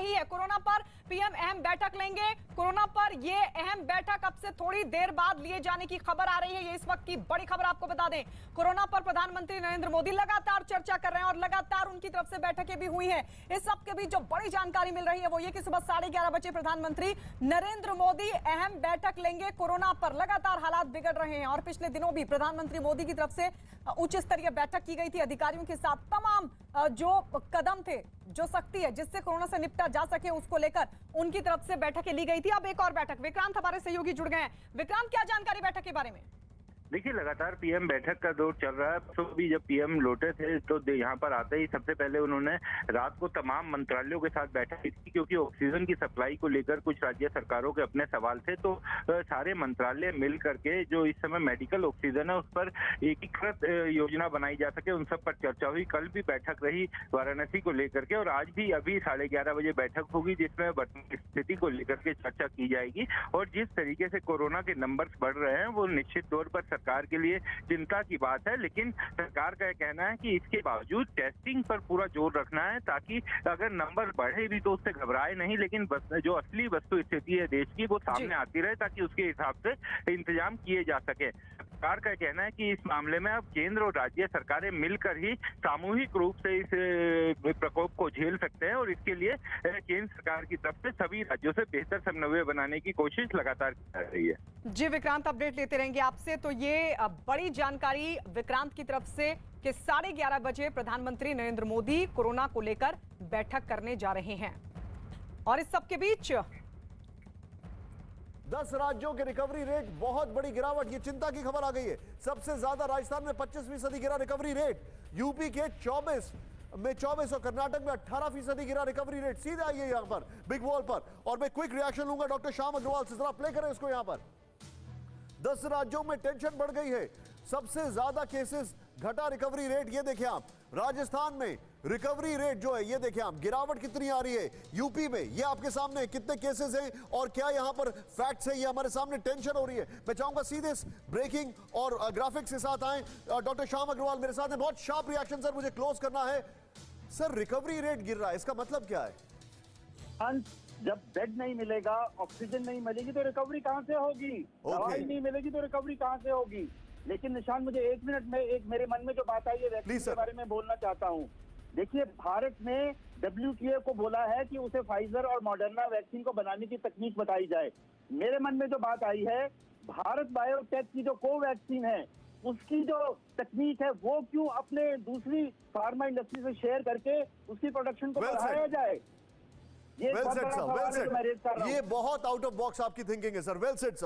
नहीं है। कोरोना पर पीएम अहम बैठक लेंगे। कोरोना पर ये अहम बैठक अब से थोड़ी देर बाद लिए जाने की खबर आ रही है। ये इस वक्त की बड़ी खबर आपको बता दें। कोरोना पर प्रधानमंत्री नरेंद्र मोदी लगातार चर्चा कर रहे हैं और लगातार उनकी तरफ से बैठकें भी हुई हैं। इस सब के बीच जो बड़ी जानकारी मिल रही है वो ये कि सुबह 11:30 बजे प्रधानमंत्री नरेंद्र मोदी अहम बैठक लेंगे। कोरोना पर लगातार हालात बिगड़ रहे हैं और पिछले दिनों भी प्रधानमंत्री मोदी की तरफ से उच्च स्तरीय बैठक की गई थी अधिकारियों के साथ। तमाम जो कदम थे, जो सख्ती है जिससे कोरोना से निपटा जा सके, उसको लेकर उनकी तरफ से बैठकें ली गई थी। अब एक और बैठक, विक्रांत हमारे सहयोगी जुड़ गए हैं। विक्रांत, क्या जानकारी बैठक के बारे में? देखिए, लगातार पीएम बैठक का दौर चल रहा है। तो भी जब पीएम लौटे थे तो यहाँ पर आते ही सबसे पहले उन्होंने रात को तमाम मंत्रालयों के साथ बैठक की थी, क्योंकि ऑक्सीजन की सप्लाई को लेकर कुछ राज्य सरकारों के अपने सवाल थे। तो सारे मंत्रालय मिल करके जो इस समय मेडिकल ऑक्सीजन है उस पर एकीकृत योजना बनाई जा सके, उन सब पर चर्चा हुई। कल भी बैठक रही वाराणसी को लेकर के और आज भी अभी 11:30 बजे बैठक होगी, जिसमें वर्तमान स्थिति को लेकर के चर्चा की जाएगी। और जिस तरीके से कोरोना के नंबर्स बढ़ रहे हैं वो निश्चित तौर पर सरकार के लिए चिंता की बात है। लेकिन सरकार का कहना है कि इसके बावजूद टेस्टिंग पर पूरा जोर रखना है, ताकि अगर नंबर बढ़े भी तो उससे घबराए नहीं, लेकिन जो असली वस्तु स्थिति है देश की वो सामने आती रहे, ताकि उसके हिसाब से इंतजाम किए जा सके। सरकार का कहना है कि इस मामले में अब केंद्र और राज्य सरकारें मिलकर ही सामूहिक रूप से इस प्रकोप को झेल सकते हैं और इसके लिए केंद्र सरकार की तरफ से सभी राज्यों से बेहतर समन्वय बनाने की कोशिश लगातार की जा रही है। जी विक्रांत, अपडेट लेते रहेंगे आपसे। तो ये बड़ी जानकारी विक्रांत की तरफ से कि 11:30 बजे प्रधानमंत्री नरेंद्र मोदी कोरोना को लेकर बैठक करने जा रहे हैं। और इस सब के बीच 10 राज्यों के रिकवरी रेट बहुत बड़ी गिरावट, ये चिंता की खबर आ गई है। सबसे ज्यादा राजस्थान में 25% गिरा रिकवरी रेट, यूपी के 24 और कर्नाटक में 18% गिरा रिकवरी रेट। सीधे आइए यहां पर बिग वॉल पर और मैं क्विक रिएक्शन लूंगा डॉक्टर श्याम अग्रवाल से। जरा प्ले करें इसको। यहां पर 10 राज्यों में टेंशन बढ़ गई है। सबसे ज्यादा केसेस, घटा रिकवरी रेट। ये देखिए आप, राजस्थान में रिकवरी रेट जो है ये देखिए आप, गिरावट कितनी आ रही है। यूपी में ये आपके सामने कितने केसेस हैं और क्या यहां पर फैक्ट्स है, ये हमारे सामने टेंशन हो रही है। मैं चाहूंगा सीधे ब्रेकिंग और ग्राफिक्स के साथ आए। डॉक्टर श्याम अग्रवाल मेरे साथ हैं। बहुत शार्प रिएक्शन सर, मुझे क्लोज करना है। सर, रिकवरी रेट गिर रहा है, इसका मतलब क्या है? जब बेड नहीं मिलेगा, ऑक्सीजन नहीं मिलेगी तो रिकवरी कहां से होगी? दवाई नहीं मिलेगी तो रिकवरी कहां से होगी? लेकिन निशान, मुझे 1 मिनट में एक मेरे मन में जो बात आई है वैक्सीन के बारे में बोलना चाहता हूं। देखिए, भारत ने WTA को बोला है कि उसे फाइजर और मॉडर्ना वैक्सीन को बनाने की तकनीक बताई जाए। मेरे मन में जो बात आई है, भारत बायोटेक की जो कोवैक्सीन है उसकी जो तकनीक है वो क्यों अपने दूसरी फार्मा इंडस्ट्री से शेयर करके उसकी प्रोडक्शन को बढ़ाया जाए? ये ये बहुत आउट ऑफ बॉक्स आपकी थिंकिंग है सर। Well said sir.